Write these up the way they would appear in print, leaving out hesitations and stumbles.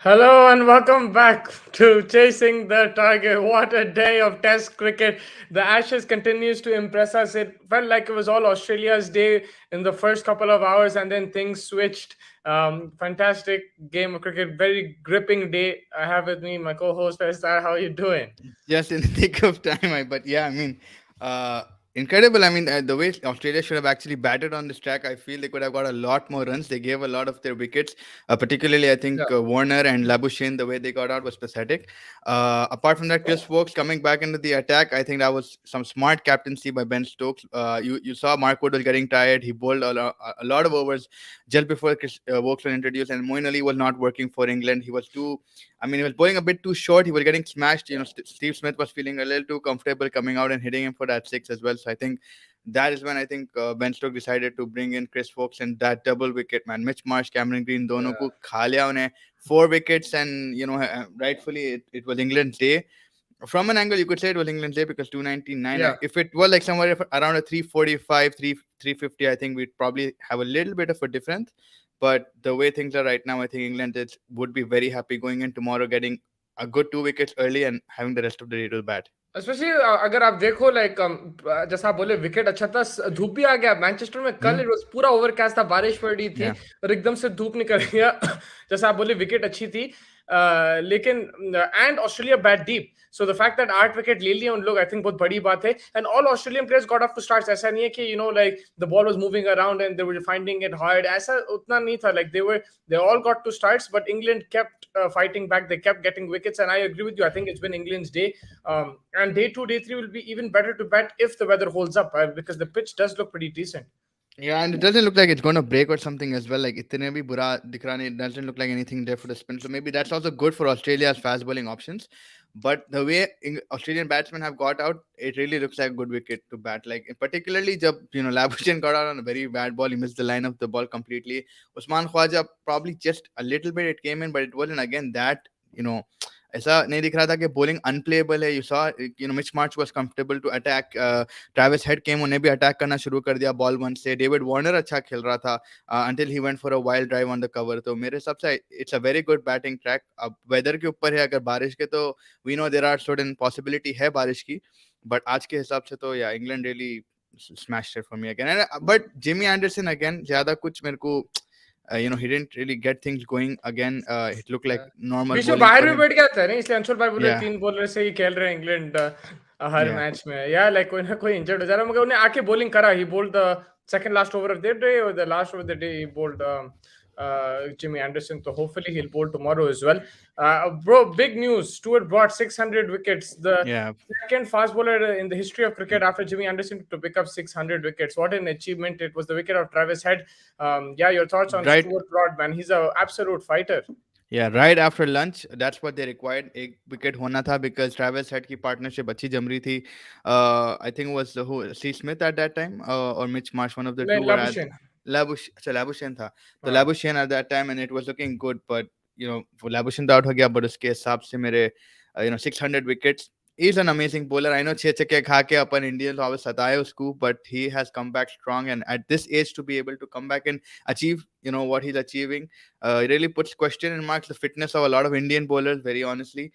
Hello and welcome back to Chasing the Target. What a day of Test cricket. The Ashes continues to impress us. It felt like it was all Australia's day in the first couple of hours, and then things switched. Fantastic game of cricket. Very gripping day. I have with me my co-host Faisal. How are you doing? Just in the thick of time. But yeah, uh, incredible. The way Australia should have actually batted on this track, I feel they could have got a lot more runs. They gave a lot of their wickets, particularly I think Yeah, Warner and Labuschagne. The way they got out was pathetic. Apart from that, Chris Wokes coming back into the attack, I think that was some smart captaincy by Ben Stokes. You saw Mark Wood was getting tired. He bowled a lot of overs just before Chris Wokes was introduced, and Moeen Ali was not working for England. He was too he was bowling a bit too short. He was getting smashed. Steve Smith was feeling a little too comfortable coming out and hitting him for that six as well. So I think that is when I think Ben Stokes decided to bring in Chris Fox and that double wicket man. Mitch Marsh, Cameron Green, दोनों को yeah, खा लिया उन्हें 4 wickets, and rightfully it was England's day. From an angle, you could say it was England's day because 299. yeah. If it was like somewhere around a 345, 350, I think we'd probably have a little bit of a difference. But the way things are right now, I think would be very happy going in tomorrow, getting a good 2 wickets early and having the rest of the day to bat. Specially अगर आप देखो like जैसा आप बोले wicket अच्छा था धूप भी आ गया मैनचेस्टर में कल Hmm? इट वाज पूरा ओवरकास्ट था बारिश पड़ी थी Yeah. और एकदम से धूप निकल गया जैसा आप बोले विकेट अच्छी थी लेकिन and Australia bat deep so the fact that 8 wicket ले लिए उन लोग आई थिंक बहुत बड़ी बात है and all Australian players got off to start ऐसा नहीं है कि you know like the ball was moving around and they were finding it hard ऐसा उतना नहीं था like they all got to starts but England kept fighting back, they kept getting wickets, and I agree with you. I think it's been England's day. And day two, day three will be even better to bat if the weather holds up because the pitch does look pretty decent. Yeah, and it doesn't look like it's going to break or something as well. Like itne bhi bura dikh raha nahi, it doesn't look like anything there for the spin. So maybe that's also good for Australia's fast bowling options. But the way Australian batsmen have got out, it really looks like a good wicket to bat. Like particularly, jab Labuschagne got out on a very bad ball, he missed the line of the ball completely. Usman Khwaja probably just a little bit it came in, but it wasn't again that you know ऐसा नहीं दिख रहा था कि bowling unplayable है. You saw Mitch Marsh was comfortable to attack. Travis Head came, उन्हें भी attack करना शुरू कर दिया बॉल वन से. डेविड वार्नर अच्छा खेल रहा था until he went for a wild drive on the cover. तो मेरे हिसाब से it's a very good batting track. अब वेदर के ऊपर है, अगर बारिश के तो we know there are certain possibility है बारिश की, but आज के हिसाब से तो yeah, England really smashed it for me again. But Jimmy Anderson again ज्यादा कुछ मेरे को he didn't really get things going again. It looked like normal बीच में bowling बाहर for भी him. बैठ गया था नहीं इसलिए अंशुल भाई बोले Yeah, 3 बॉलर से ही खेल रहे हैं इंग्लैंड हर yeah. मैच में या लाइक कोई ना कोई इंजर्ड हो जा रहा है मगर उन्हें आके बॉलिंग करा ही bowled the second last over of their day or the last over of the day he bowled Jimmy Anderson, so hopefully he'll bowl tomorrow as well. Bro, big news, Stuart Broad 600 wickets, the Yeah, second fast bowler in the history of cricket after Jimmy Anderson to pick up 600 wickets. What an achievement. It was the wicket of Travis Head. Yeah, your thoughts on right. Stuart Broad, man? He's an absolute fighter. Yeah, right after lunch, that's what they required. एक wicket होना था because Travis Head की partnership अच्छी जम रही थी. I think it was Steve Smith at that time, or Mitch Marsh, one of the two were at Labuschagne. Labuschagne था. तो हाँ. Labuschagne at that time, and it was looking good, but वो Labuschagne तो out हो गया, but उसके हिसाब से मेरे 600 wickets. He's an amazing bowler. I know छह छक्के खा के अपन Indians always सताए उसको, but he has come back strong, and at this age to be able to come back and achieve what he's achieving, it really puts question in marks the fitness of a lot of Indian bowlers, very honestly.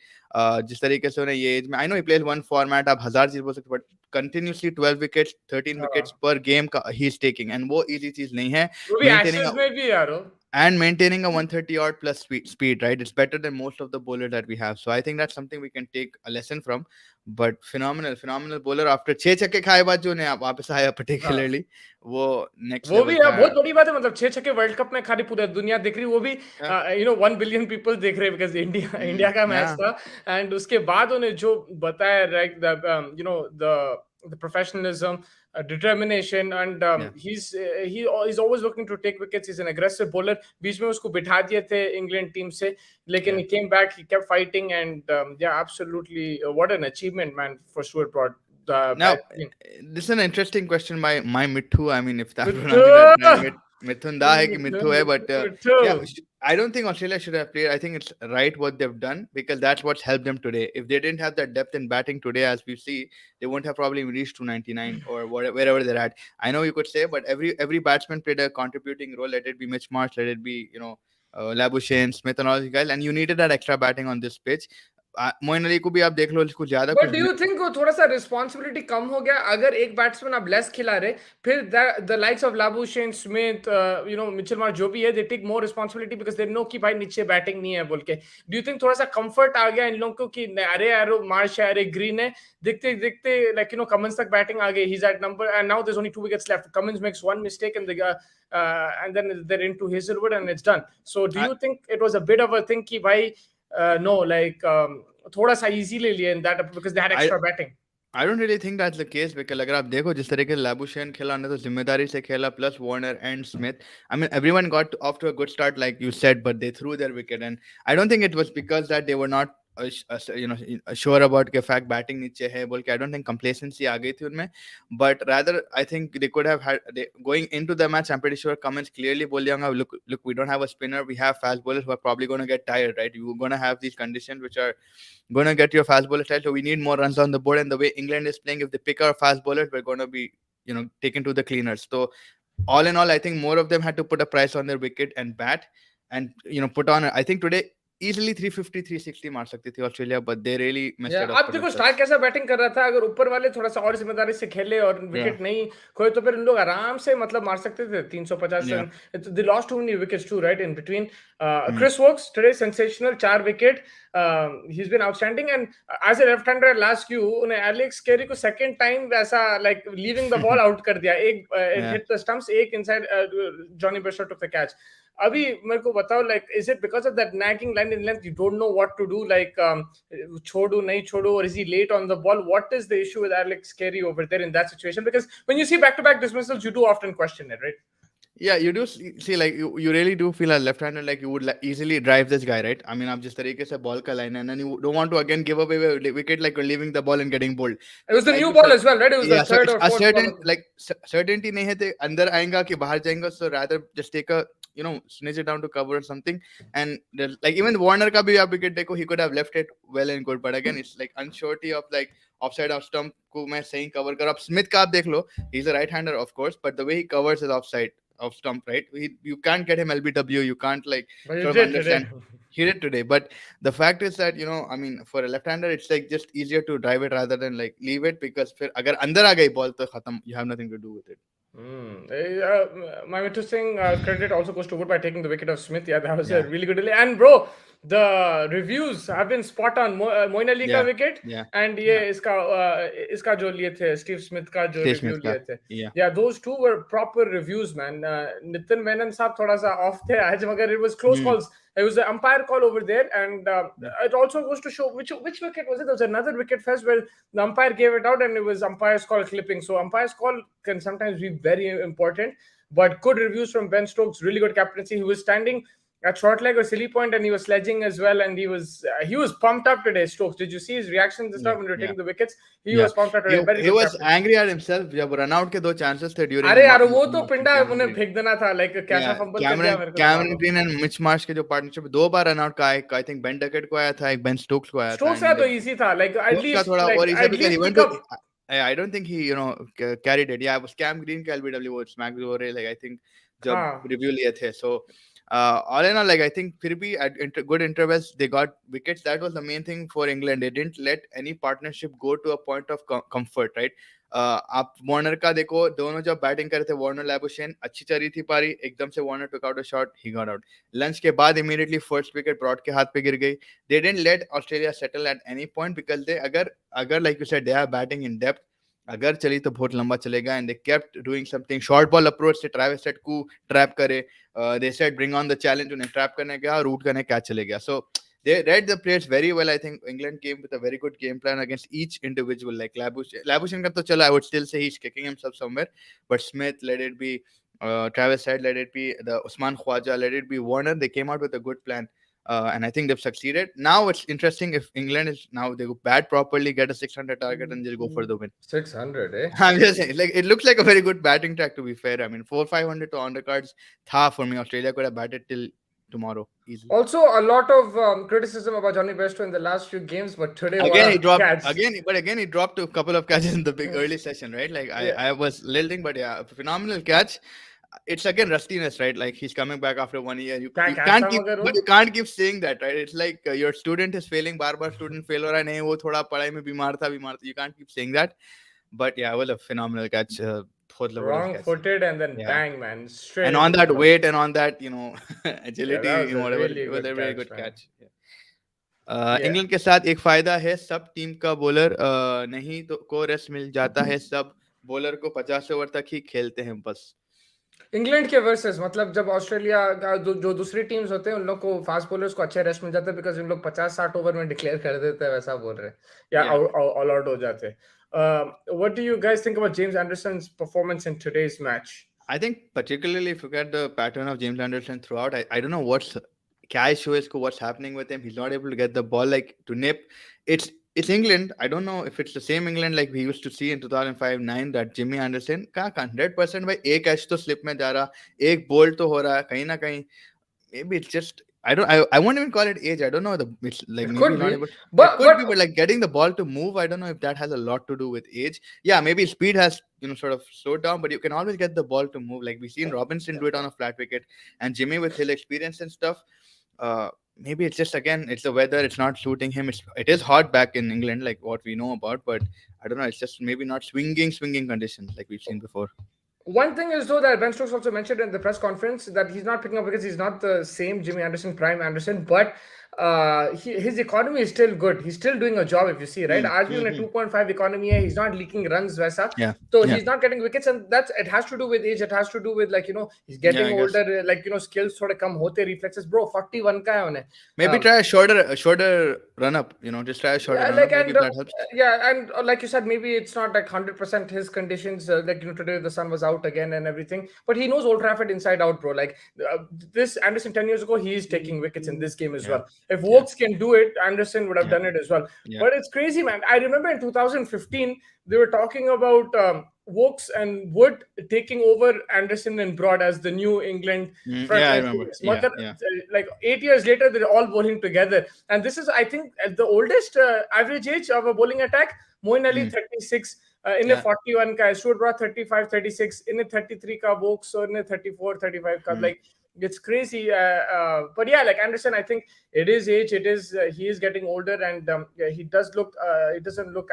जिस तरीके से उन्हें ये as में, I know he plays one format, आप हजार चीज बोल सकते, but continuously 12 wickets, 13 हाँ. wickets per game he's taking, and वो easy चीज नहीं है. वो भी maintaining एशेज a में भी यार हो. maintaining a 130 odd plus speed, right? It's better than most of the bowlers that we have. So I think that's something we can take a lesson from. But phenomenal bowler. After छह छक्के खाए बाद जो ने वापस आया हाँ. particularly, वो next वो भी level है, का. बहुत बड़ी बात है. मतलब 6 छक्के वर्ल्ड कप में खाली पूरी दुनिया देख रही, वो भी Yeah, 1 बिलियन पीपल देख रहे हैं बिकॉज़ इंडिया इंडिया का मैच yeah, था. एंड उसके बाद उन्हें जो बताया like the professionalism, determination, and yeah. he's always looking to take wickets. He's an aggressive bowler. बीच में उसको बिठा दिए थे इंग्लैंड टीम से, लेकिन Yeah. he came back, he kept fighting, and yeah, absolutely, what an achievement, man, for Stuart Broad. Now, Batting. this is an interesting question by my Mithu. I mean, if I'm Mithu! pronouncing that right, Mithun da hai ki Mithu, Mithu hai, but yeah, Mithu. I don't think Australia should have played. I think it's right what they've done because that's what's helped them today. If they didn't have that depth in batting today, as we see, they wouldn't have probably reached 299 or wherever they're at. I know you could say, but every batsman played a contributing role. Let it be Mitch Marsh, let it be Labuschagne, Smith and all these guys, and you needed that extra batting on this pitch. Moin Ali को भी आप देख लो कुछ ज्यादा but कुछ do you think वो थोड़ा सा रिस्पॉन्सिबिलिटी कम हो गया अगर एक बैट्समैन आप लेस खिला रहे फिर the likes of Labuschagne Smith you know Mitchell Marsh जो भी है they take more responsibility because they know कि भाई नीचे बैटिंग नहीं है बोल के डू यू थिंक थोड़ा सा कंफर्ट आ गया इन लोगों को कि अरे यार मार्श है अरे ग्रीन है देखते देखते लाइक यू नो कमिंस तक बैटिंग आ गई he is at number and now there is only 2 wickets left Cummins makes one mistake and then they're into Hazelwood and it's done. So do you think it was a bit of a thing कि भाई no like थोड़ा सा easy ले लिए in that because they had extra batting? I don't really think that's the case because अगर आप देखो जिस तरीके से लाबुशेन खेला उन्होंने तो जिम्मेदारी से खेला plus Warner and Smith. I mean everyone got off to a good start like you said, but they threw their wicket and I don't think it was because that they were not sure about के fact batting नीचे है बोल के I don't think complacency आ गई थी उनमें, but rather I think they could have had going into the match. I'm pretty sure Cummins clearly बोल दिया look we don't have a spinner, we have fast bowlers who are probably going to get tired, right? You're going to have these conditions which are going to get your fast bowlers tired, so we need more runs on the board. And the way England is playing, if they pick our fast bowlers, we're going to be taken to the cleaners. So all in all, I think more of them had to put a price on their wicket and bat and put on. I think today easily 350 360 मार सकती थी Australia, but they really messed it up. आप देखो Stark कैसा batting कर रहा था, अगर ऊपर वाले थोड़ा सा और जिम्मेदारी से खेले और विकेट नहीं खोए तो फिर इन लोग आराम से मतलब मार सकते थे 350 run. They lost too many wickets too right in between. Chris Woakes today sensational 4 wicket. He has been outstanding and as a left hander last you उन्हें एलेक्स कैरी को सेकंड टाइम ऐसा like leaving the ball out कर दिया. एक hit the stumps, एक inside Jonny Bairstow took the catch. अभी मेरे को बताओ like is it because of that nagging line in length you don't know what to do like छोड़ू नहीं छोड़ू or is he late on the ball? What is the issue with Alex Carey over there in that situation? Because when you see back-to-back dismissals you do often question it, right? Yeah, you do see like you really do feel a left-hander like you would easily drive this guy, right? I mean, आप जिस तरीके से ball का line है and then you don't want to again give away a wicket like you're leaving the ball and getting bowled. It was the new ball as well, right? It was the third or fourth ball. Like certainty नहीं है तो अंदर आएगा कि बाहर जाएगा, so rather just take a snitch it down to cover or something. And like even Warner का भी आप wicket देखो, he could have left it well and good, but again it's like unsurety of like offside off stump को मैं सही cover कर. अब Smith का आप देख लो, he's a right-hander of course, but the way he covers is offside of stump, right? You can't get him LBW, you can't like but sort of understand. He did today, but the fact is that I mean for a left-hander it's like just easier to drive it rather than like leave it, because फिर अगर अंदर आ गई ball तो खत्म, you have nothing to do with it. My interesting credit also goes to Wood by taking the wicket of Smith. Yeah, that was a really good delay. And bro, the reviews have been spot on. Moin Ali ka wicket and ये इसका जो लिए थे Steve Smith का जो review लिए थे. Yeah, those two were proper reviews, man. Nitin Menon साहब थोड़ा सा off थे आज, मगर it was close calls. It was the umpire call over there, and it also goes to show which wicket was it? There was another wicket first where the umpire gave it out, and it was umpire's call clipping. So umpire's call can sometimes be very important. But good reviews from Ben Stokes, really good captaincy. He was standing at short leg or silly point, and he was sledging as well, and he was pumped up today. Stokes, did you see his reaction this time when they were taking the wickets? He was pumped up today. He was angry at himself जब run out के 2 chances थे during. अरे यार वो तो पिंडा उन्हें फेंक देना था, like कैसा fumble कर दिया मेरे को. Cameron Green and Mitch Marsh के जो partnership 2 बार run out का, एक I think Ben Duckett को आया था, एक Ben Stokes को आया था. Stokes का तो easy था, like at least he went to. I don't think he carried it. Yeah, it was Cam Green के LBW वो smack over like I think जब review लिए थे. So all in all, like I think फिर भी at good intervals they got wickets. That was the main thing for England. They didn't let any partnership go to a point of comfort, right? आप Warner का देखो, दोनों जब batting कर रहे थे वार्नर लैबुशेन, अच्छी चली थी पारी, एकदम से Warner took out a shot, he got out. Lunch के बाद इमीडिएटली फर्स्ट विकेट ब्रॉड के हाथ पे गिर गई. They didn't let Australia settle at any point because they अगर like you said they are batting in depth, अगर चली तो बहुत लंबा चलेगा. And they kept doing something short ball approach से ट्रैविस हेड को ट्रैप करे. They said bring on the challenge, उन्हें ट्रैप करने गया, रूट करने कैच चले गया. सो they read the players very well. I think England came with a very good game plan against each individual. Like Labuschagne ka to chala, I would still say he's kicking himself somewhere, but Smith, let it be Travis Head, let it be the Usman Khwaja, let it be Warner, they came out with a good plan. And I think they've succeeded. Now it's interesting if England is now they bat properly, get a 600 target, and they'll go for the win. 600, eh? I'm just saying, like it looks like a very good batting track. To be fair, I mean 400-500 to undercards. Tha for me, Australia could have batted till tomorrow easily. Also, a lot of criticism about Johnny Bairstow in the last few games, but today again he dropped he dropped a couple of catches in the big early session, right? Like I was lilting, but yeah, phenomenal catch. it's again rustiness, right? Like he's coming back after 1 year. You क्या you catch can't था keep, मगर वो but you can't keep saying that, right? It's like your student is failing, bar student fail हो रहा है, नहीं वो थोड़ा पढ़ाई में बीमार था. You can't keep saying that. But yeah, it was a phenomenal catch. बहुत जबरदस्त wrong catch. footed and then Yeah. bang man straight And on into that the weight and on that, yeah that agility, was a whatever, really it was good a very catch good man catch. Yeah. yeah England के साथ एक फायदा है, सब team का bowler नहीं तो को रेस्ट मिल जाता है, सब बॉलर को 50 ओवर तक ही खेलते हैं बस. इंग्लैंड के वर्सेस मतलब जब ऑस्ट्रेलिया का जो दूसरी टीम्स होते हैं उन लोग को फास्ट बॉलर्स को अच्छे रेस्ट मिल जाते हैं बिकॉज इन लोग 50-60 ओवर में डिक्लेयर कर देते हैं वैसा बोल रहे हैं या Yeah. ऑल आउट हो जाते हैं what do you guys think about James Anderson's performance in today's match I think particularly if you get the pattern of James Anderson throughout, I don't know what's Kai Shoesko, what's happening with him. He's not able to get the ball like to nip. It's England. I don't know if it's the same England like we used to see in 2005-9 that Jimmy Anderson का 100% भाई एक catch तो slip में जा रहा, एक bold तो हो रहा है कहीं ना कहीं. Maybe it's just I won't even call it age. I don't know it's like it maybe could he's not be able. It but could be, but like getting the ball to move, I don't know if that has a lot to do with age. Yeah, maybe speed has sort of slowed down, but you can always get the ball to move. Like we've seen Robinson do it on a flat wicket, and Jimmy with his experience and stuff. Maybe it's just again it's the weather. It's not suiting him. It is hot back in England, like what we know about, but I don't know. It's just maybe not swinging conditions like we've seen before. one thing is though that Ben Stokes also mentioned in the press conference that he's not picking up because he's not the same Jimmy Anderson, Prime Anderson, but his economy is still good. He's still doing a job if you see, right? आज भी उन्हें 2.5 economy है. He's not leaking runs वैसा. Yeah, So yeah, he's not getting wickets and that's it has to do with age. It has to do with like he's yeah. getting I guess. older. Like skills थोड़े कम होते reflexes. Bro 41 का है उन्हें. Maybe try a shorter run up. Just try a shorter Yeah, run up. like Maybe and if that helps. yeah, and like you said, maybe it's not like 100% his conditions. Like today the sun was out again and everything, but he knows Old Trafford inside out, bro. Like this Anderson 10 years ago, he is taking wickets in this game as Yeah, well. If yeah, WOAKE can do it, Anderson would have yeah, done it as well. yeah. But it's crazy, man. I remember in 2015 they were talking about WOAKE and Wood taking over Anderson and Broad as the new England front Yeah, I line remember. bowlers. Yeah, Magar, yeah, like 8 years later, they're all bowling together, and this is, I think, the oldest average age of a bowling attack. Moeen Ali mm, 36, in a yeah, 41 ka, Stuart Broad 35, 36, in a 33 ka, Vokes, or in a 34, 35 ka. mm, Like it's crazy. But yeah, like Anderson, I think it is age. It is he is getting older, and yeah, he does look. He doesn't look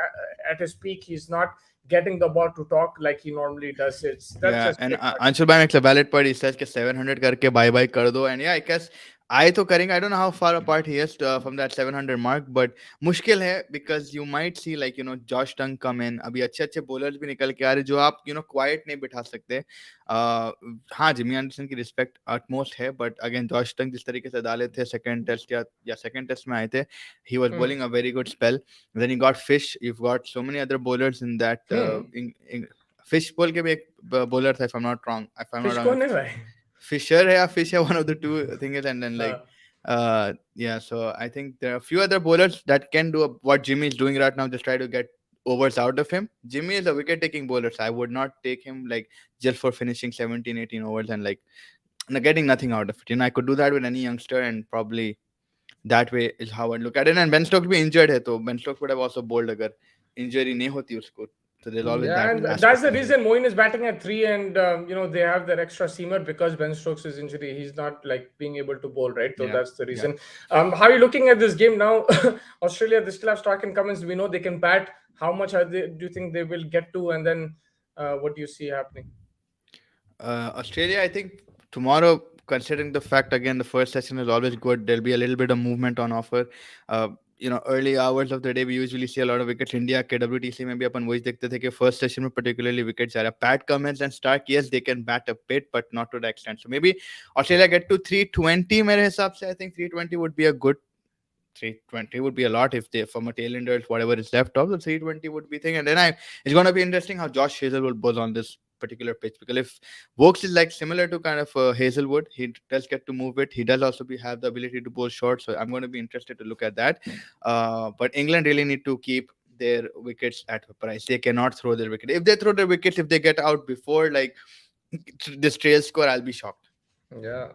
at his peak. He's not getting the ball to talk like he normally does. That's yeah. just And big fact. Anshul bhai makes a valid point. He says कि 700 करके bye कर दो. And yeah, I guess I तो करेंगे. I don't know how far apart he is from that 700 mark, but मुश्किल है because you might see like Josh Tongue come in. अभी अच्छे bowlers भी निकल के आ रहे जो आप quiet नहीं बिठा सकते. हाँ, जिमी एंडरसन की रिस्पेक्ट utmost है, but again Josh Tongue जिस तरीके से डाले थे second test या second test में आए थे, he was bowling a very good spell. Then you got Fish. You've got so many other bowlers in that. Fish बोल के भी एक bowler था, if I'm not wrong. If I'm not Fish wrong, कौन है भाई? Fisher है या Fish है, one of the two things. And then like, yeah. So I think there are a few other bowlers that can do what Jimmy is doing right now. Just try to get overs out of him. Jimmy is a wicket-taking bowler, so I would not take him like just for finishing 17, 18 overs and like getting nothing out of it. I could do that with any youngster, and probably that way is how I look at it. And Ben Stokes be injured है, तो Ben Stokes would have also bowled अगर injury नहीं होती उसको. So there's always Yeah, that and that's aspect the as well. reason Moeen is batting at 3, and they have their extra seamer because Ben Stokes' injury. He's not like being able to bowl, right? So Yeah, that's the yeah. reason. How are you looking at this game now? Australia, they still have Stark and Cummins. We know they can bat. How much do you think they will get to? And then what do you see happening? Australia, I think tomorrow, considering the fact again the first session is always good, there'll be a little bit of movement on offer. Early hours of the day we usually see a lot of wickets. India के WTC में भी अपन वही देखते थे कि first session में particularly wickets आ रहा. Pat Cummins and Stark, yes, they can bat a bit, but not to the extent. So maybe Australia get to 320 मेरे हिसाब से. I think 320 would be a good. 320 would be a lot if they from a tail ender whatever is left of the 320 would be thing. And then it's going to be interesting how Josh Hazelwood bowl on this particular pitch, because if Vokes is like similar to kind of Hazelwood, he does get to move it. He does also have the ability to bowl short, so I'm going to be interested to look at that. But England really need to keep their wickets at a price. They cannot throw their wicket. If they throw their wickets, if they get out before like this trail score, I'll be shocked. Yeah.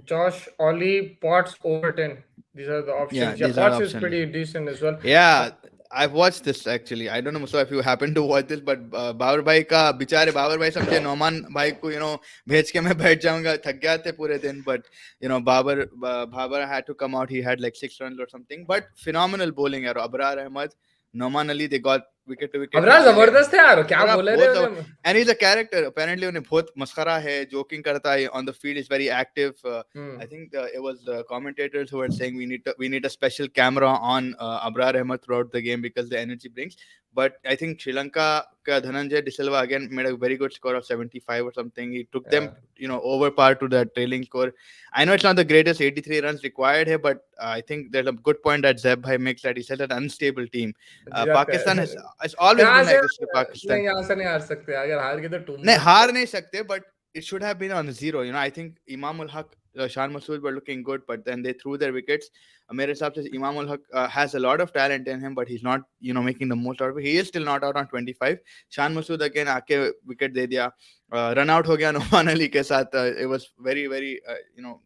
Josh, Ollie, Potts, Overton. These are the Yeah, options. Yeah, these are Potts is options. pretty decent as well. Yeah, I've watched this actually. I don't know so if you happen to watch this, but Babar भाई का बेचारे बाबर भाई समझे नोमान भाई को भेज के मैं बैठ जाऊंगा थक गया थे पूरे दिन, but Babar had to come out. He had like 6 runs or something, but phenomenal bowling यार. Abrar Ahmed, Noman Ali, they got wicket to wicket Abrar निकाले. जबरदस्त है यार, क्या अबरार बोले बहुत रहे जबर- and he's a character. Apparently उन्हें बहुत मस्खरा है, joking करता है on the field. Is very active. I think it was the commentators who were saying we need a special camera on Abrar Ahmed throughout the game because the energy brings. But I think Sri Lanka ka Dhananjay De Silva again made a very good score of 75 or something. He took them over par to the trailing score. I know it's not the greatest 83 runs required here, but I think there's a good point that Zeb Bhai makes, that he said an unstable team. Pakistan has always यहाँ been से like this with Pakistan. नहीं, यहाँ से नहीं हार सकते, अगर हार गए तो टूम नहीं हार नहीं सकते, but it should have been on zero. I think Imam ul Haq, Shan Masood were looking good, but then they threw their wickets. मेरे हिसाब से Imam ul Haq has a lot of talent in him, but he's not making the most out of it. He is still not out on 25. Shan Masood again आके wicket दे दिया, run out हो गया नोमान अली के साथ. It was very very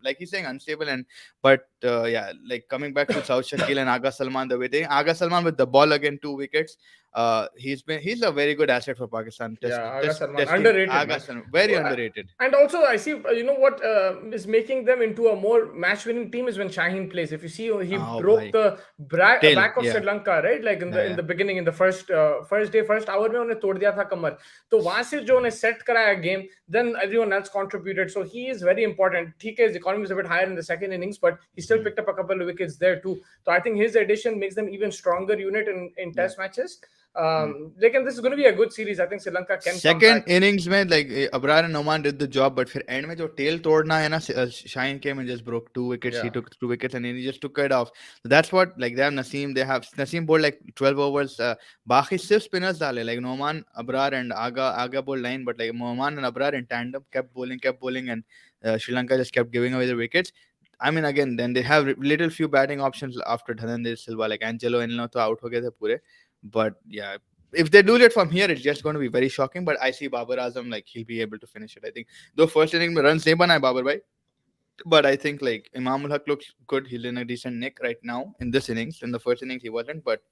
like he's saying unstable. And but yeah, like coming back to South Shakil and Aga Salman, the way Aga Salman with the ball again, 2 wickets. He's a very good asset for Pakistan. Aga Salman underrated. Aga Salman, very underrated. And also I see what is making them into a more match winning team is when Shaheen plays. If you see, he broke the back of Sri Lanka, right? Like in the beginning, in the first day, first hour में उन्हें तोड़ दिया था कमर. तो वहां से जो उन्हें set कराया game, then everyone else contributed. So he is very important. ठीक है, his economy is a bit higher in the second innings, but he still picked up a couple of wickets there too. So I think his addition makes them even stronger unit in test matches. Lekin this is going to be a good series. I think Sri Lanka can second innings में like Abrar and Noman did the job, but फिर end में जो tail तोड़ना है ना, Shaheen came and just broke 2 wickets. He took 2 wickets and he just took it off. So that's what, like they have Naseem bowled like 12 overs. बाकी सिर्फ spinners डाले, like Noman, Abrar and Aga bowled 9, but like Noman and Abrar in tandem kept bowling, and Sri Lanka just kept giving away the wickets. I mean, again, then they have little few batting options after Dhananjay De Silva, like Angelo तो out हो गए थे पूरे. But yeah, if they lose it from here, it's just going to be very shocking. But I see Babar Azam, like he'll be able to finish it. I think though first inning में runs नहीं बनाए Babar bhai, but I think like Imam ul Haq looks good. He's in a decent nick right now in this innings. In the first innings he wasn't, but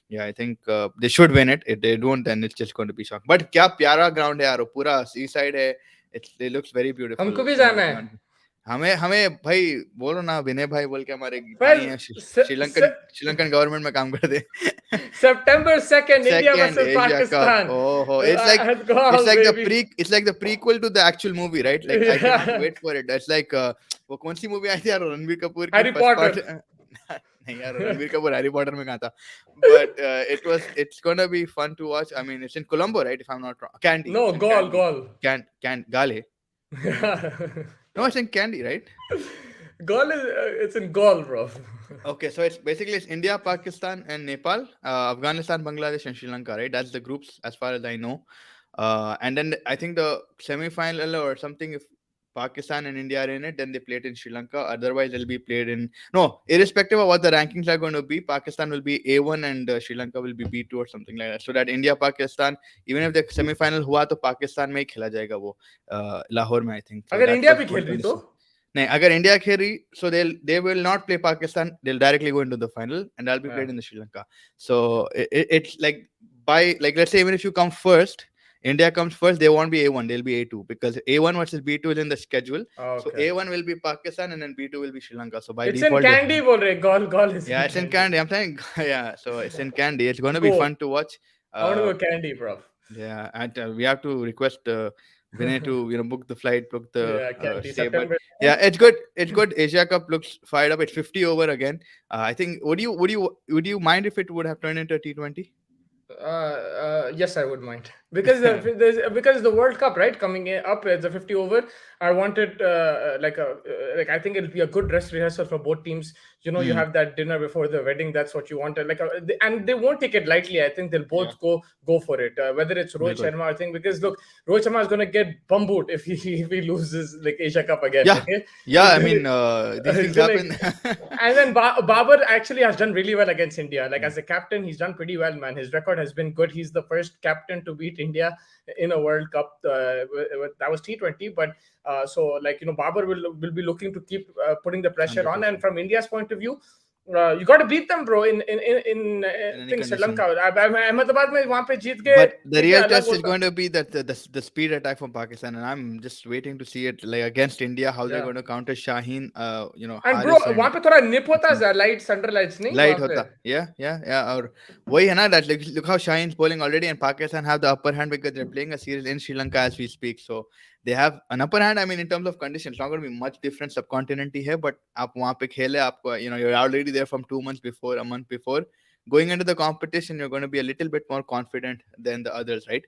yeah, I think they should win it. If they don't, then it's just going to be shocking. But क्या प्यारा ground है यार, पूरा seaside है. It looks very beautiful. हमको भी जाना है. हमें भाई बोलो ना, विनय भाई बोल के हमारे भाई हैं, श्रीलंकन गवर्नमेंट में काम करते हैं. September 2nd, India versus Pakistan. Oh, it's like the prequel to the actual movie, right? Like I cannot wait for it. It's like वो कौन सी मूवी आई थी यार, रणबीर कपूर की, Harry Potter. नहीं यार, रणबीर कपूर हैरी पॉटर में कहाँ था. But it's gonna be fun to watch. I mean, it's in Colombo, right? If I'm not wrong. Candy. No, Gaul. Gale. No, it's in Candy, right? Gaul is it's in Gaul, bro. Okay, so it's India, Pakistan, and Nepal, Afghanistan, Bangladesh, and Sri Lanka, right? That's the groups as far as I know. And then I think the semi-final or something, if Pakistan and India are in it, then they play it in Sri Lanka. Otherwise, they'll be played irrespective of what the rankings are going to be, Pakistan will be A1 and Sri Lanka will be B2 or something like that. So that India, Pakistan, even if the semi-final हुआ तो Pakistan में ही खेला जाएगा वो लाहौर में, I think. अगर India भी खेल रही तो नहीं, अगर इंडिया खेल रही, so they will not play Pakistan. They'll directly go into the final, and that'll be played in the Sri Lanka. So it's like let's say even if you come first, India comes first, they won't be A1, they'll be A2 because A1 versus B2 is in the schedule. Okay. So A1 will be Pakistan and then B2 will be Sri Lanka. So by it's default, in Candy, bol rahe. Gaul is. Yeah, it's in Candy. I'm saying, yeah. So it's in Candy. It's going to be fun to watch. I want to go Candy, bro. Yeah, and we have to request Vinay to book the flight, book the stay. But yeah, it's good. It's good. Asia Cup looks fired up. It's 50 over again. I think. Would you mind if it would have turned into a T20? Yes, I would mind because because the World Cup, right, coming up, it's a 50 over. I wanted like I think it'll be a good dress rehearsal for both teams. You have that dinner before the wedding. That's what you wanted. And they won't take it lightly. I think they'll both go for it. Whether it's Rohit Sharma, I think, because look, Rohit Sharma is going to get bumboed if he loses like Asia Cup again. Yeah, okay? I mean these things happen. And then Babar actually has done really well against India. Like as a captain, he's done pretty well, man. His record has been good. He's the first captain to beat India in a World Cup. That was T20, but so Babar will be looking to keep putting the pressure 100%. on. And from India's point of view, You got to beat them, bro. In in any think Sri condition. Lanka. Ahmedabad में वहाँ पे जीत के But the ठीक है real अलग test is होता. going to be that the speed attack from Pakistan, and I'm just waiting to see it like against India how they're Yeah. going to counter Shaheen, And bro Haris वहाँ and पे थोड़ा nip होता Naseem. है lights under lights नहीं Light वहाँ पे. hota. Yeah. Or वही है ना that look how Shaheen's bowling already, and Pakistan have the upper hand because they're playing a series in Sri Lanka as we speak. So they have an upper hand. I mean, in terms of conditions, it's not going to be much different subcontinent ही है, but आप वहाँ पे खेले आपको you're already there from 2 months before, a month before. Going into the competition, you're going to be a little bit more confident than the others, right?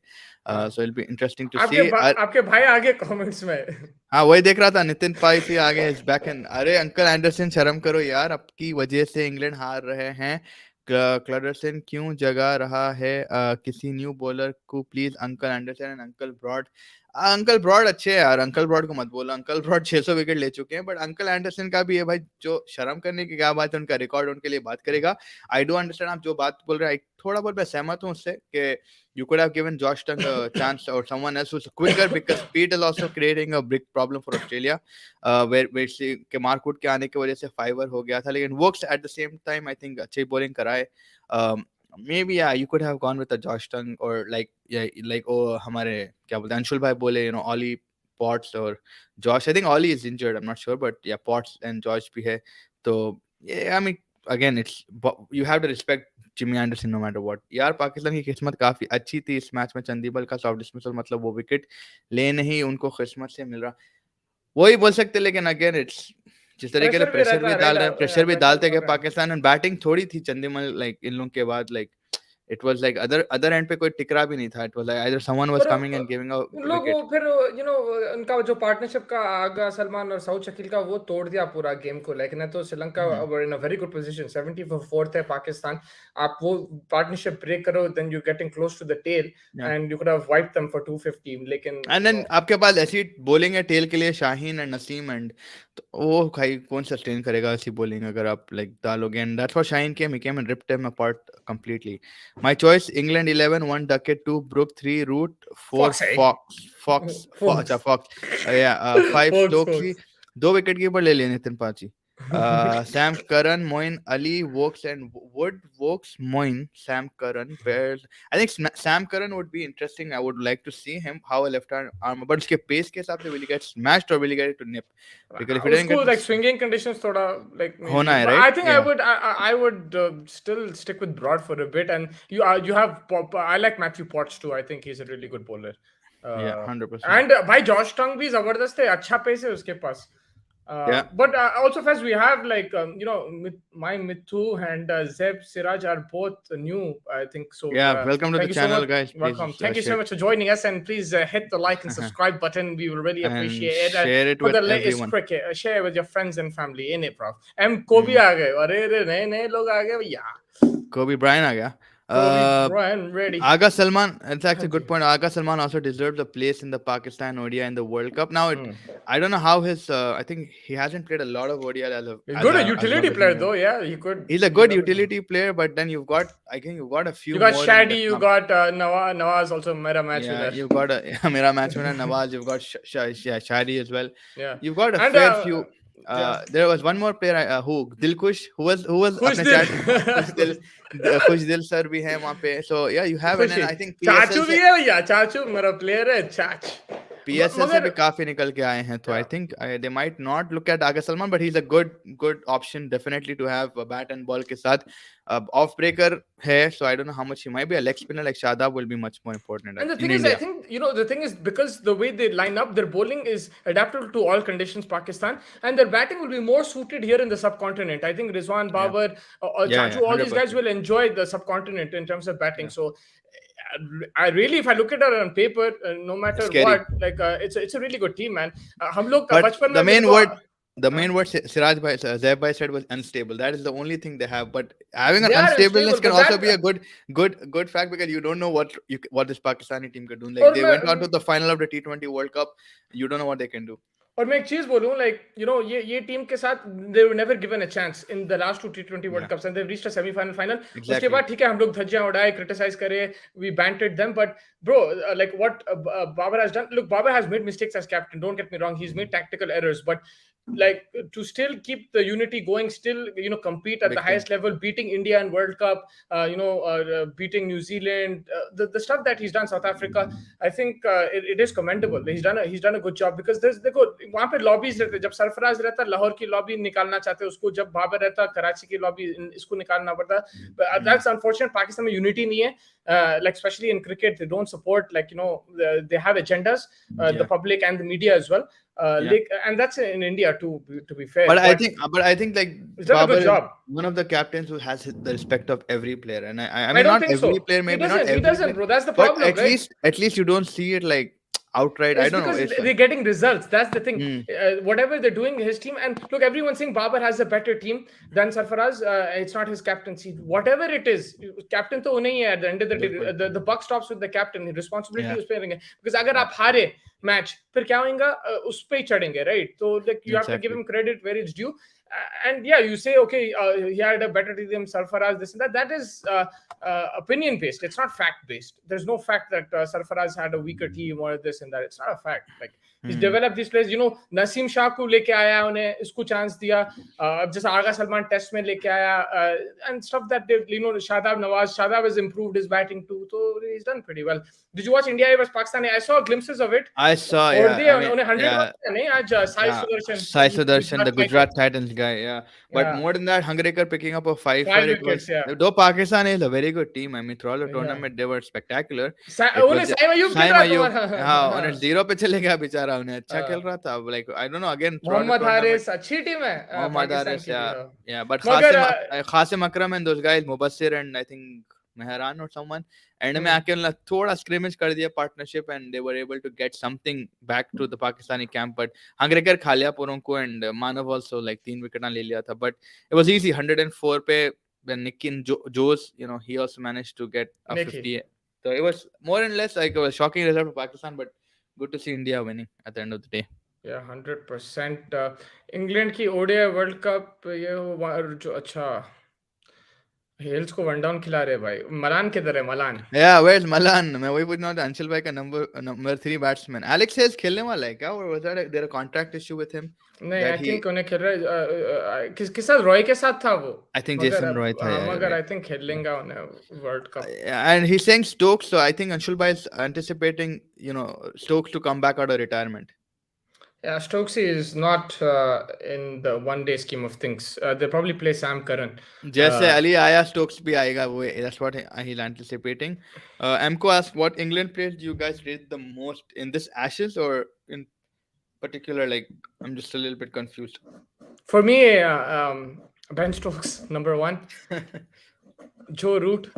हाँ. So it'll be interesting to see. आपके भाई आगे comments में. हाँ वही देख रहा था नितिन पाइसी आगे इज बैक एंड अरे अंकल एंडरसन शर्म करो यार आपकी वजह से इंग्लैंड हार रहे हैं क्लडरसन क्यों जगा रहा है किसी न्यू बॉलर को please uncle Anderson and uncle Broad अच्छे हैं यार अंकल ब्रॉड को मत बोलो अंकल ब्रॉड 600 विकेट ले चुके हैं बट अंकल एंडरसन का भी है भाई जो शर्म करने की क्या बात है उनका रिकॉर्ड उनके लिए बात करेगा आई डू अंडरस्टैंड आप जो बात बोल रहे हैं थोड़ा बहुत मैं सहमत हूँ उससे कि you could have given Josh Tongue a chance or someone else who's quicker because speed is also creating a big problem for Australia where see के मार्कवुड के आने की वजह से फाइवर हो गया था लेकिन Works at the same time I think अच्छी bowling कराए maybe yeah you could have gone with a Josh Tongue or like हमारे क्या बोलते हैं अंशुल भाई बोले Ollie Potts or Josh I think Ollie is injured I'm not sure but yeah Potts and Josh भी है तो yeah I mean again it's you have to respect Jimmy Anderson no matter what यार पाकिस्तान की किस्मत काफी अच्छी थी इस मैच में चंदीबल का सॉफ्ट डिसमिसल मतलब वो विकेट ले नहीं उनको किस्मत से मिल रहा वही बोल सकते लेकिन अगेन इट्स जिस तरीके से प्रेशर भी प्रेशर रहता भी है डाल रहे राइट हैं प्रेशर भी प्रेशर डालते तो गए है. पाकिस्तान एंड बैटिंग थोड़ी थी चंदीमल लाइक इन लोगों के बाद like it was like other and पे कोई टिकरा भी नहीं था it was like either someone was पर कमिंग एंड गिविंग अ लोग वो विकेट फिर उनका जो पार्टनरशिप का आगा सलमान और साउथ शकील का वो तोड़ दिया पूरा गेम को लाइक ना तो Sri Lanka were in a very good position 74th है पाकिस्तान आप वो पार्टनरशिप ब्रेक करो then you getting close to the tail end you could have wiped them for 250 लेकिन एंड देन आपके पास ऐसी बॉलिंग है टेल के लिए शाहीन एंड नसीम एंड तो वो भाई कौन सस्टेन करेगा ऐसी बॉलिंग अगर आप लाइक डालोगे and that's what Shaheen came he came and ripped him apart completely my choice England 11 1 Duckett 2 Brook 3 Root 4 Foakes अच्छा फॉक्स या 5 स्टोक्स की 2 विकेट कीपर ले लिए नितिन पाची Sam Curran, Moin Ali, Wokes and Wood, Wokes, Moin, Sam Curran pairs. I think Sam Curran would be interesting. I would like to see him how a left arm, but उसके pace के हिसाब से will he get smashed or will he get it to nip? Because if he didn't उसको get like swinging conditions थोड़ा like होना है but right? I think Yeah. I would still stick with Broad for a bit and you have I like Matthew Potts too I think he's a really good bowler Yeah, 100%. and भाई Josh Tongue भी जबरदस्त है अच्छा pace है उसके पास Yeah. But also first we have like my Mithu and Zeb Siraj are both new I think so Yeah, welcome to the thank you so channel much guys. Please welcome thank you so share much for joining us and please hit the like and subscribe button we will really and appreciate it share it for with the latest everyone. cricket share with your friends and family in it bro Kobe आ गए अरे नए नए लोग आ गए भैया Kobe Bryant आ गया Kobe Bryant ready Aga Salman, that's actually a good point. Aga Salman also deserves a place in the Pakistan ODI in the World Cup. Now, I don't know how his. I think he hasn't played a lot of ODI good a utility player though. Yeah, he could. He's a good utility player, but then you've got. I think you've got a few. You got more Shadi. You got Nawaz also. Mera match yeah, winner. you've got a Mera match winner Nawaz. You've got Shadi as well. Yeah, you've got a fair few. There was one more player who Dilkush who was अपने chat खुश दिल sir भी है वहाँ पे so yeah you have and I think चाचू भी है भैया चाचू मेरा player है चाच PSL से भी काफी निकल के आए हैं तो I think they might not look at Aga Salman but he's a good option definitely to have a bat and ball के साथ off breaker है so I don't know how much he might be a leg spinner like Shadab will be much more important and the thing is India. I think the thing is because the way they line up their bowling is adaptable to all conditions Pakistan and their batting will be more suited here in the subcontinent I think Rizwan Babar Chachu all these guys will enjoy the subcontinent in terms of batting so I really if I look at it on paper no matter what like it's a really good team man हम लोग बचपन में the main word Siraj bhai Zaib bhai said was unstable that is the only thing they have but having an unstableness can also be a good fact because you don't know what this Pakistani team could do like they went on to the final of the T20 World Cup you don't know what they can do और मैं एक चीज बोलूं like ये team के साथ they were never given a chance in the last two T20 World Cups and they've reached a semi-final final उसके बाद ठीक है हम लोग धज्जियां उड़ाए criticize करे we bantered them but bro like what Babar has done look Babar has made mistakes as captain don't get me wrong he's made tactical errors but like to still keep the unity going, still compete at Big the thing. highest level, beating India in World Cup, beating New Zealand, the stuff that he's done, South Africa, I think it is commendable. He's done a good job, because देखो वहाँ पे lobbies रहते, जब सरफराज रहता लाहौर की lobby निकालना चाहते उसको, जब बाबर रहता कराची की lobby इसको निकालना पड़ता. But that's unfortunate. Pakistan में unity नहीं है, like especially in cricket they don't support, like they have agendas, the public and the media as well. And that's in India too, to be fair. But I think like He's done a Babar good is job. one of the captains who has the respect of every player, and I I mean don't not think every so. player, He maybe not doesn't. He every doesn't, player, bro. That's the but problem, right? at least you don't see it like outright. I It's don't know. because It's they're getting results. That's the thing. Hmm. Whatever they're doing, his team, and look, everyone's saying Babar has a better team than Sarfaraz. It's not his captaincy. Whatever it is, captain to nahi hai at the end of the day. बिल्कुल. The buck stops with the captain. The responsibility Yeah. उस पे रहेंगे. Because अगर Yeah. आप हारे match, फिर क्या होगा? उस पे ही चढ़ेंगे, right? So like you have to give Exactly. him credit where it's due. And yeah, you say okay, he had a better team than Sarfaraz, this and that. That is opinion based. It's not fact based. There's no fact that Sarfaraz had a weaker team or this and that. It's not a fact. Like he's developed these players. Naseem Shah को लेके आया, उन्हें इसको chance दिया. अब जैसे आगा Salman test में लेके आया, and stuff that they, Shadab has improved his batting too. So he's done pretty well. Did you watch India versus Pakistan? I saw glimpses of it. I saw, और yeah. दिए I mean, उन्हें 100 yeah. नहीं आज Sai Yeah, Sudarshan. Sai Sudarshan, the Gujarat Gujarat Titans guy, yeah. But Yeah. more than that, Hungarekar picking up a 5 5 for it wickets, was. yeah. Though Pakistan is a very good team, I mean, throughout the Yeah. tournament they were spectacular. उन्हें साइम अयूब खेल रहा तुम्हारा. हाँ, उन्हें 0 पे चले गया बेचारा, उन्हें अच्छा खेल रहा था. Like I don't know, again throughout the Mohammad tournament. Haris अच्छी टीम है Mohammad पाकिस्तान Haris, की भी. yeah. But मगर Qasim Akram and those guys, Mubassir and I think Mehran or someone, end में आके उन्होंने थोड़ा स्क्रिमेज कर दिया partnership and they were able to get something back to the Pakistani camp. But Hangargekar खा लिया पूरों को and Manav also like 3 wicket ले लिया था. बट इट वाज इजी 104 पे when Nikin Joes, he also managed to get a 50. So it was more and less like a shocking result for Pakistan, but good to see India winning at the end of the day. Yeah, 100%. England की ODI world cup ये जो अच्छा हेल्स को one down खिला रहे भाई. Malan किधर है? मलान. Yeah, where's Malan? मैं वही पूछना था. अंशुल भाई का number 3 batsman. Alex Hayes खेलने वाला है क्या? Or was there a contract issue with him? नहीं, I think उन्हें खेल रहा है. किसके साथ? रॉय के साथ था वो. I think Jason Roy था. मगर I think खेलेंगा उन्हें world cup. And he's saying Stokes, so I think Anshul bhai is anticipating, Stokes to come back out of retirement. Yeah, Stokesy is not in the one-day scheme of things. They'll probably play Sam Curran. जैसे Ali आया, Stokes भी आएगा. वो that's what he's anticipating. Amco asked, what England players do you guys rate the most in this Ashes, or in particular? Like, I'm just a little bit confused. For me, Ben Stokes, number 1. Joe Root,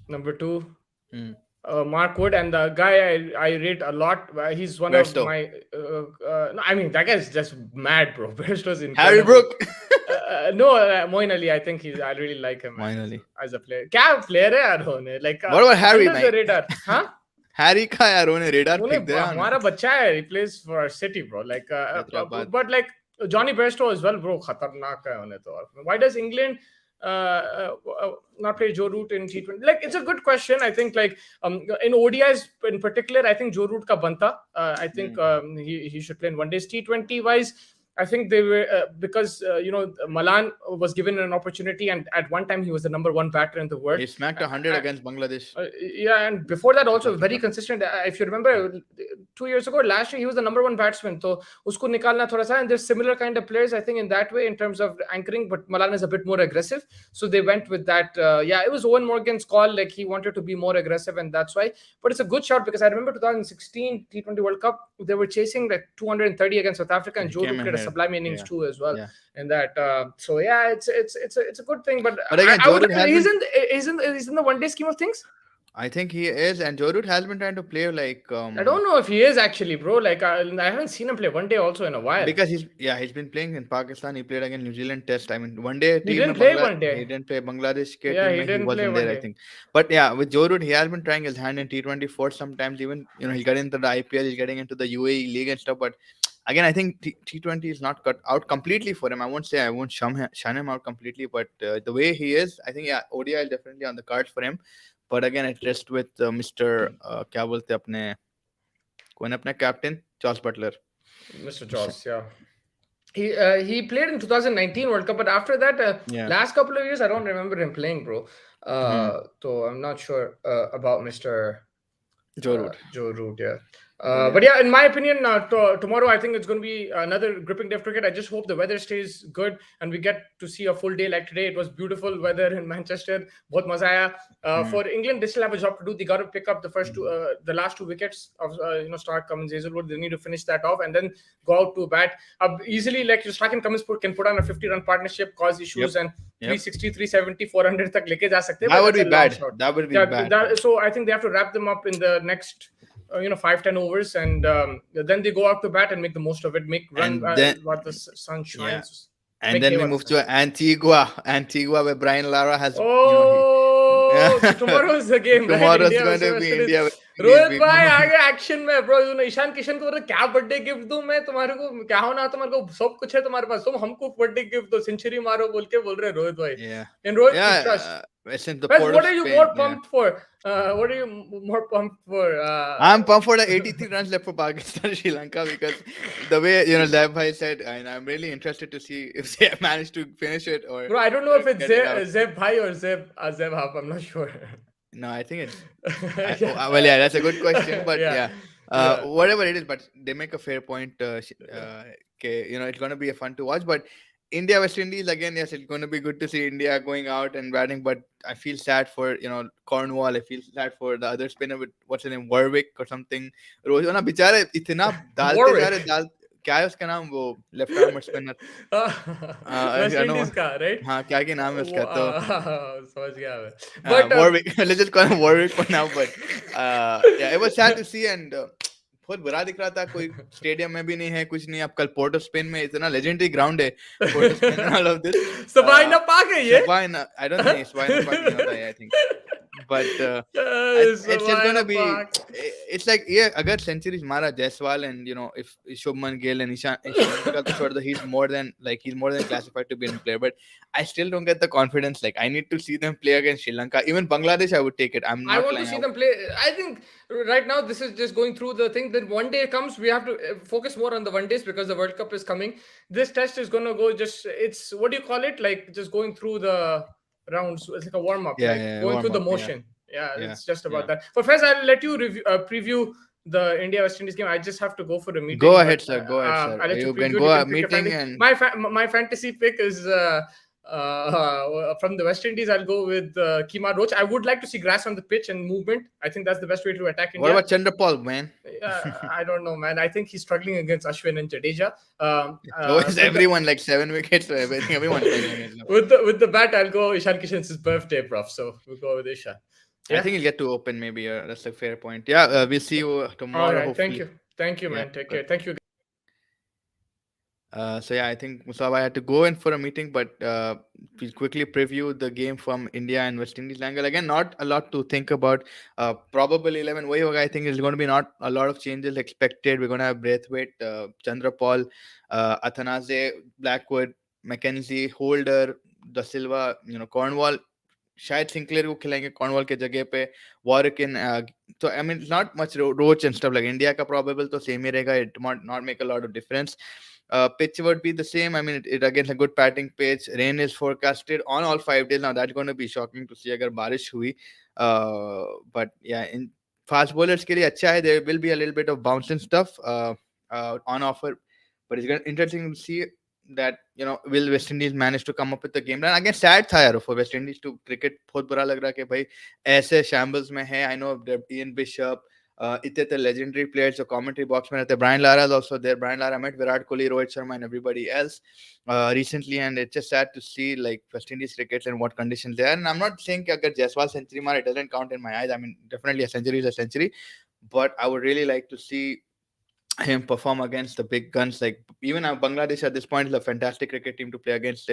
number 2. Mark Wood, and the guy I rate a lot. He's one Bairstow. of my. No, I mean that guy is just mad, bro. Bairstow's incredible. Harry Brook. No, Moeen Ali. I think I really like him. Moeen Ali as a player. क्या player है यार होने? Like what about Harry? Under the radar, huh? Harry का यार होने radar pick दिया. हमारा बच्चा है. He plays for our city, bro. Like, but like Johnny Bairstow as well, bro. खतरनाक है होने तो. Why does England not play Joe Root in T20? Like, it's a good question. I think like in ODIs in particular, I think Joe Root ka banta. I think he should play in one days. T20 wise, I think they were because Malan was given an opportunity, and at one time he was the number 1 batter in the world. He smacked 100 against Bangladesh. Yeah, and before that also very consistent. If you remember, 2 years ago, last year he was the number 1 batsman. So usko nikalna thoda sa, and there's similar kind of players I think in that way in terms of anchoring. But Malan is a bit more aggressive, so they went with that. It was Owen Morgan's call. Like he wanted to be more aggressive, and that's why. But it's a good shot because I remember 2016 T20 World Cup, they were chasing like 230 against South Africa, and Joe Root did a sublime innings too as well. In that, so yeah, it's a good thing. But again, he's in the one day scheme of things. I think he is, and Joe Root has been trying to play like. I don't know if he is actually, bro. Like I haven't seen him play one day also in a while. Because he's been playing in Pakistan. He played against New Zealand Test. I mean, one day. He didn't play one day. He didn't play Bangladesh. He didn't play one day. I think. But yeah, with Joe Root, he has been trying his hand in T24 sometimes. Even he's getting into the IPL, he's getting into the UAE league and stuff. But again, I think T20 is not cut out completely for him. I won't shun him out completely, but the way he is, I think ODI is definitely on the cards for him. But again, it rests with Mr. क्या बोलते अपने कौन अपना captain Charles Butler. Mr. Charles, yeah. He played in 2019 World Cup, but after that, Yeah. last couple of years, I don't remember him playing, bro. Hmm. So I'm not sure about Mr. Joe Root. Joe Root, yeah. But But yeah. yeah, in my opinion, tomorrow I think it's going to be another gripping day of cricket. I just hope the weather stays good and we get to see a full day like today. It was beautiful weather in Manchester. बहुत मजा आया. Hmm. For England, they still have a job to do. They got to pick up the last two wickets of Stark, Cummins, Hazelwood. They need to finish that off and then go out to bat. Easily, like Stark and Cummins can put on a 50-run partnership, cause Yep. issues, and Yep. 360, 370, 400 तक लेके जा सकते हैं, That but would that's be a long bad. shot. That would be Yeah, bad. so I think they have to wrap them up in the next 5-10 overs, and then they go out to bat and make the most of it, make run And then what the sun yeah. shines, And make then hay we while the move sun to shines. Antigua, where Brian Lara has, Oh, so tomorrow is the game, right? tomorrow's India going versus to West be Indies. India West Indies. Rohit भाई आगे action में bro. Ishan Kishan को क्या birthday gift दूं मैं तुम्हारे को? क्या होना तुम्हारे को? सब कुछ है तुम्हारे पास, तुम हमको बर्थडे गिफ्ट दो, सेंचुरी मारो बोल के बोल रहे रोहित भाई. Yeah. And Rohit, we trust. Yeah. Since the Wes, port what of are you Spain. more Yeah. pumped for? What are you more pumped for? I'm pumped for the 83 runs left for Pakistan Sri Lanka, because the way Zeb Bhai said, and I'm really interested to see if they manage to finish it or Bro, I don't know if it's get it out. Zeb Bhai or Zeb Hap. I'm not sure. No, I think it's Yeah. well, yeah, that's a good question, but Yeah. yeah, Yeah. whatever it is, but they make a fair point. It's going to be a fun to watch, but India West Indies again, yes, it's going to be good to see India going out and batting, but I feel sad for Cornwall. I feel sad for the other spinner with what's his name, Warwick or something. रोज ना बेचारे इतना डालते जा रहे Warwick. डाल क्या है उसका नाम, वो left armer spinner West I don't Indies know. का, right? हाँ, क्या के नाम है उसका तो समझ गया मैं. But Warwick. Let's just call him Warwick for now. But yeah, it was sad to see, and बहुत बुरा दिख रहा था. कोई स्टेडियम में भी नहीं है, कुछ नहीं. अब कल पोर्ट ऑफ स्पेन में इतना लेजेंडरी ग्राउंड है, port of Spain and all of this. Sabina Park है ये? Sabina, I don't think Sabina Park नहीं होता है, I think. But it's just gonna Sabina be. Park. It's like, yeah, अगर centuries मारा Jaiswal, and if Shubman Gill and Ishan का तो छोड़ दो, he's more than classified to be a player. But I still don't get the confidence. Like, I need to see them play against Sri Lanka. Even Bangladesh, I would take it. I'm not I want to lying. see them play. I think right now this is just going through the thing that one day comes, we have to focus more on the one days because the World Cup is coming. This test is going to go it's what do you call it? Like just going through the rounds. It's like a warm up, Yeah, like yeah, going through the warm-up, yeah. motion. Yeah, Yeah, it's just about yeah. that. But first, I'll let you preview the India West Indies game. I just have to go for a meeting. Go ahead, but, sir. Go ahead, sir. I'll let you You can preview. go You a can pick your meeting fantasy. and My fantasy pick is from the West Indies. I'll go with Kima Roach. I would like to see grass on the pitch and movement. I think that's the best way to attack what India. about Chandrapal, man? I don't know, man. I think he's struggling against Ashwin and Jadeja. So is everyone, like 7 wickets or everything? Everyone's struggling against him. With the bat, I'll go Ishan Kishan's birthday, prof. So we'll go with Ishan. I think he'll get to open maybe. That's a fair point. Yeah, we'll see you tomorrow. All right. Hopefully. Thank you, man. Yeah, Take care. Thank you. So yeah, I think Musab, I had to go in for a meeting, but we'll quickly preview the game from India and West Indies angle. Again, not a lot to think about. Probably 11. Way I think is going to be not a lot of changes expected. We're going to have Braithwaite, Chandrapal, Athanaze, Blackwood, Mackenzie, Holder, Da Silva, Cornwall. शायद Sinclair को खिलाएंगे Cornwall के जगह पे, Warrican in. तो I mean not much Roach and stuff. Like India का probable तो same ही रहेगा. It not make a lot of difference. Pitch would be the same. I mean, it again a good batting pitch. Rain is forecasted on all 5 days. Now that's going to be shocking to see agar barish hui. But yeah, in fast bowlers के लिए अच्छा है. There will be a little bit of bounce and stuff on offer, but it's interesting to see that will West Indies manage to come up with the game plan. Again, sad tha yaar for West Indies to cricket. बहुत बुरा लग रहा है कि भाई ऐसे shambles में है. I know Ian Bishop, इतने legendary players जो commentary box में रहते. Brian Lara is also there. Brian Lara met Virat Kohli, Rohit Sharma, and everybody else recently, and it's just sad to see like West Indies cricket and what conditions they are. And I'm not saying that agar Jaiswal century mara, it doesn't count in my eyes. I mean, definitely a century is a century, but I would really like to see him perform against the big guns. Like even Bangladesh at this point is a fantastic cricket team to play against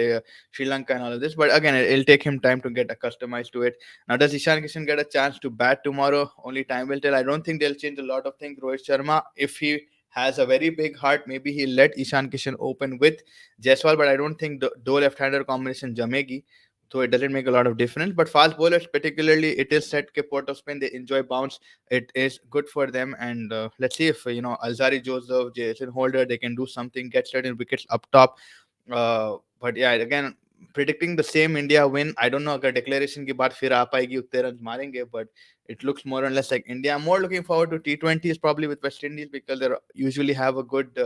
Sri Lanka and all of this, but again it'll take him time to get accustomed to it. Now does Ishan Kishan get a chance to bat tomorrow? Only time will tell. I don't think they'll change a lot of things. Rohit Sharma, if he has a very big heart, maybe he'll let Ishan Kishan open with Jaiswal, but I don't think the left-hander combination jamegi. so it doesn't make a lot of difference. But fast bowlers, particularly, it is said that Port of Spain, they enjoy bounce. It is good for them, and let's see if Alzari Joseph, Jason Holder, they can do something, get certain wickets up top. But yeah, again, predicting the same India win. I don't know अगर declaration के बाद फिर आ पाएगी उतने runs मारेंगे, but it looks more or less like India. I'm more looking forward to T20s probably with West Indies because they usually have a good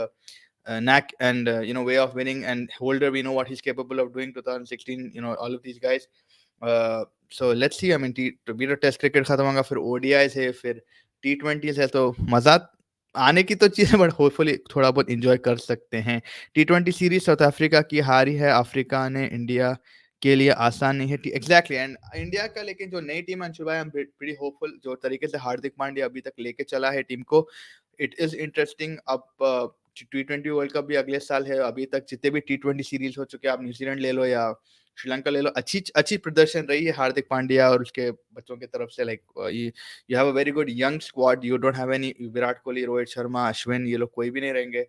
knack and way of winning. And Holder, we know what he's capable of doing. 2016, all of these guys. So let's see. I mean, मेरा test cricket खत्म होगा, फिर ODI है, फिर T20s है, तो मजा आने की तो चीज़ है, बट होपफुली थोड़ा बहुत इंजॉय कर सकते हैं। T20 सीरीज साउथ अफ्रीका की हारी है, अफ्रीका ने इंडिया के लिए आसान नहीं है। एग्जैक्टली, एंड इंडिया का लेकिन जो नई टीम अंशुल भाई, आई एम प्रीटी होपफुल, जो तरीके से हार्दिक पांड्या अभी तक लेके चला है टीम को, इट इज इंटरेस्टिंग। अब T20 वर्ल्ड कप भी अगले साल है। अभी तक जितने भी T20 सीरीज हो चुके हैं, आप न्यूजीलैंड ले लो या श्रीलंका ले लो, अच्छी अच्छी प्रदर्शन रही है हार्दिक पांड्या और उसके बच्चों की तरफ से। Like you have a very good young squad, you don't have any Virat Kohli, Rohit Sharma, Ashwin, ये लोग कोई भी नहीं रहेंगे।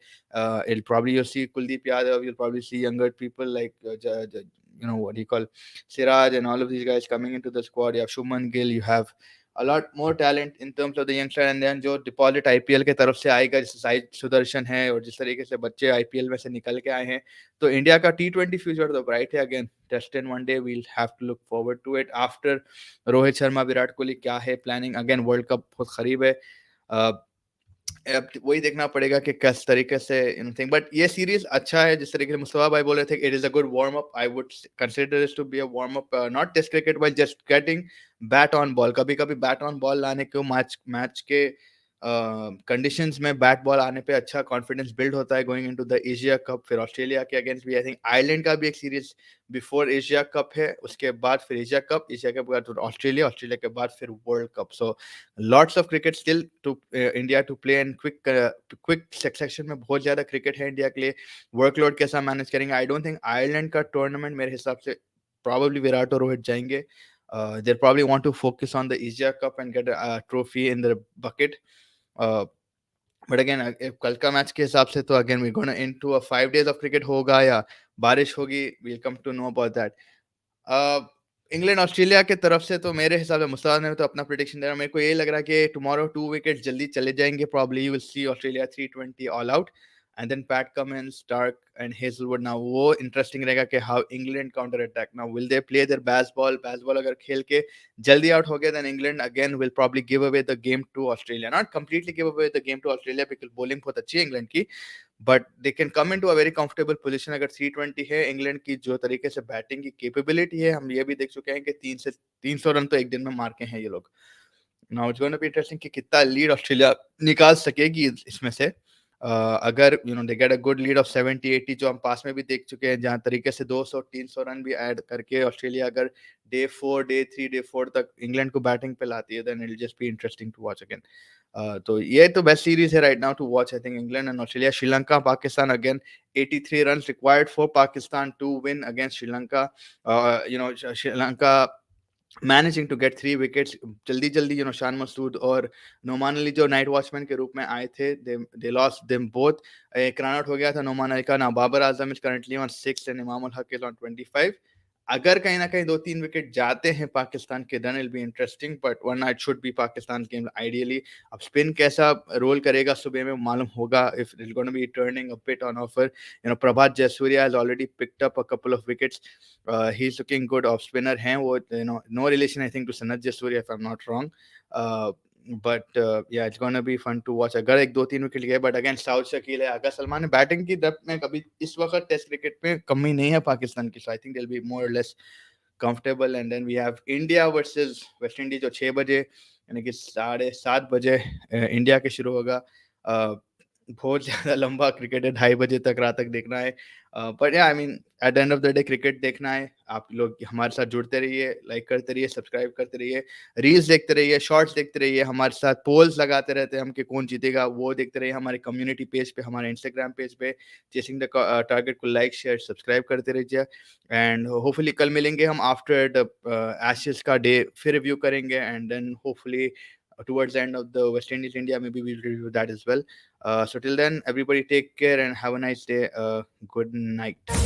इल probably you'll see Kuldeep Yadav, you'll probably see younger people like what do you call, Siraj, and all of these guys coming into the squad. You have Shuman Gill, you have a lot more talent in terms of the youngster, and then जो deposit IPL के तरफ से आएगा, जैसे side Sudarshan है और जिस तरीके से बच्चे आईपीएल में से निकल के आए हैं, तो इंडिया का T20 फ्यूचर तो ब्राइट है। Again test and one day, we'll have to look forward to it. After Rohit Sharma, Virat Kohli, क्या है प्लानिंग? अगेन वर्ल्ड कप बहुत करीब है। अब वही देखना पड़ेगा कि किस तरीके से थिंग, बट ये सीरीज अच्छा है। जिस तरीके से मुस्तफा भाई बोल रहे थे, it is a good warm up. I would consider this to be a warm up, not test cricket but just getting bat on ball. कभी कभी बैट ऑन बॉल लाने को मैच मैच के कंडीशंस में बैट बॉल आने पे अच्छा confidence build होता है going into the Asia cup. फिर ऑस्ट्रेलिया के अगेंस्ट भी, आई थिंक आयरलैंड का भी एक सीरीज बिफोर एशिया कप है, उसके बाद फिर एशिया कप, एशिया कप के बाद ऑस्ट्रेलिया, ऑस्ट्रेलिया के बाद फिर world cup. So lots of cricket still to India to play, and quick succession में बहुत ज्यादा क्रिकेट है इंडिया के लिए। वर्कलोड कैसा मैनेज करेंगे? आई डोंट थिंक आयरलैंड का टूर्नामेंट मेरे हिसाब से प्रॉब्ली विराट और रोहित जाएंगे। they probably want to focus on the Asia Cup and get a trophy in their bucket. But again कल का मैच के हिसाब से तो again we gonna into a 5 days of cricket होगा या बारिश होगी, we'll come to know about that. England Australia के तरफ से तो मेरे हिसाब से मुस्ताद ने तो अपना प्रेडिक्शन दिया। मेरे को यही लग रहा है कि टुमारो 2 विकेट जल्दी चले जाएंगे। Probably you will see Australia 320 all out, and then Pat Cummins, Starc and Hazlewood. Now वो इंटरेस्टिंग रहेगा कि how England counter attack. Now will they play their Bazball अगर खेल के जल्दी आउट हो गया, then England again will probably give away the game to Australia. Not completely give away the game to Australia because bowling बहुत अच्छी है England की, but they can come into a very comfortable position. अगर 320 है England की, जो तरीके से बैटिंग की कैपेबिलिटी है, हम ये भी देख चुके हैं कि 300 रन तो एक दिन में मार के हैं ये लोग। Now it's gonna be interesting कि कितना लीड ऑस्ट्रेलिया निकाल सकेगी इसमें से। अगर they get a good lead of 70-80, जो हम पास में भी देख चुके हैं, जहाँ तरीके से 200-300 रन भी ऐड करके ऑस्ट्रेलिया अगर डे 4, डे 3, डे 4 तक इंग्लैंड को बैटिंग पे लाती है, then it will just be interesting to watch again. तो ये तो बेस्ट सीरीज है right now to watch, I think England and Australia. Sri Lanka Pakistan, again 83 run required for Pakistan to win against Sri Lanka. Sri Lanka managing to get 3 wickets जल्दी जल्दी। शान मसूद और नोमान अली जो night watchman के रूप में आए थे, दे लॉस्ट देम बोथ। एक रन आउट हो गया था नोमान अली का। ना Babar Azam is currently on 6 and Imam ul Haq is on 25। अगर कहीं ना कहीं 2-3 विकेट जाते हैं पाकिस्तान के, then it be interesting, but वरना it should be Pakistan game ideally. अब स्पिन कैसा रोल करेगा सुबह में मालूम होगा, if it's gonna be turning a bit on offer. Prabath Jayasuriya has already picked up a couple of wickets, he is looking good. Off spinner हैं वो, no relation I think to Sanath Jayasuriya if I am not wrong, but yeah it's gonna be fun to watch अगर 1-2-3 wicket गए। But again south Shakeel है, आगा सलमान है, batting की depth में कभी इस वक्त टेस्ट क्रिकेट में कमी नहीं है पाकिस्तान की। So I think they will be more or less comfortable. And then we have India versus West Indies, जो 6 बजे यानी कि 7:30 बजे इंडिया के शुरू होगा। बहुत ज़्यादा लंबा क्रिकेट है, 2:30 बजे तक रात तक देखना है। But I mean at the end of the day cricket देखना है। आप लोग हमारे साथ जुड़ते रहिए, लाइक करते रहिए, सब्सक्राइब करते रहिए, रील्स देखते रहिए, शॉर्ट्स देखते रहिए, हमारे साथ पोल्स लगाते रहते हैं हम कि कौन जीतेगा, वो देखते रहिए हमारे कम्युनिटी पेज पे, हमारे इंस्टाग्राम पेज पे चेसिंग द टारगेट को लाइक शेयर सब्सक्राइब करते रहिए। एंड होपफुली कल मिलेंगे हम आफ्टर द एशेस का डे, फिर रिव्यू करेंगे, and then hopefully towards the end of the West Indies India, maybe we'll review that as well. So till then, everybody take care and have a nice day. Good night.